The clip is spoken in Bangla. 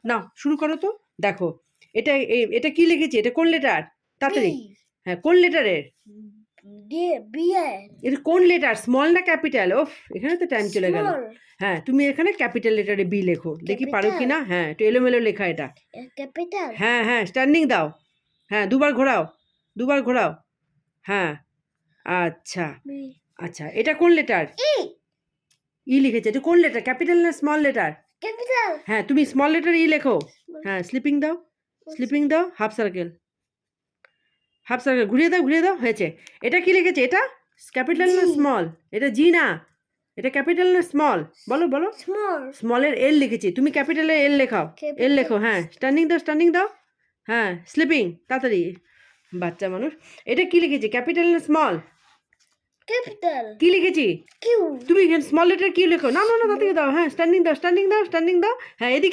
নাও শুরু করো তো। দেখো এটা এটা কি লিখেছি, এটা কোন লেটার? তাড়াতাড়ি। হ্যাঁ, কোন লেটারের? এটা কোন লেটার, স্মল না ক্যাপিটাল? ওফ, এখানে তো টাইম চলে গেল। হ্যাঁ, তুমি এখানে ক্যাপিটাল লেটারে বি লেখো, দেখি পারো কি না। হ্যাঁ, একটু এলোমেলো লেখা এটা। ক্যাপিটাল। হ্যাঁ হ্যাঁ, স্ট্যান্ডিং দাও। হ্যাঁ, দুবার ঘোরাও, দুবার ঘোরাও। হ্যাঁ, আচ্ছা আচ্ছা, এটা কোন লেটার? ই লিখেছে, এটা কোন লেটার, ক্যাপিটাল না স্মল লেটার? ক্যাপিটাল। হ্যাঁ, তুমি স্মল লেটার ই লেখো। হ্যাঁ, স্লিপিং দাও, স্লিপিং দাও, হাফ সার্কেল, হাফ সার্কেল ঘুরিয়ে দাও, ঘুরিয়ে দাও, হয়েছে। এটা কি লিখেছে, এটা ক্যাপিটাল না স্মল? এটা জি না, এটা ক্যাপিটাল না স্মল? বলো বলো। স্মলের এল লিখেছি, তুমি ক্যাপিটালের এল লেখাও, এল লেখো। হ্যাঁ, স্ট্যান্ডিং দাও, স্ট্যান্ডিং দাও। হ্যাঁ, স্লিপিং, তাড়াতাড়ি, বাচ্চা মানুষ। এটা কি লিখেছি, ক্যাপিটাল না স্মল? ক্যাপিটাল। কি লিখেছি? কিউ। তুমি স্মল লেটার কি লেখো, না না না, তাড়াতাড়ি দাও। হ্যাঁ, স্ট্যান্ডিং দাও, স্ট্যান্ডিং দাও, স্ট্যান্ডিং দাও। হ্যাঁ, এদিকে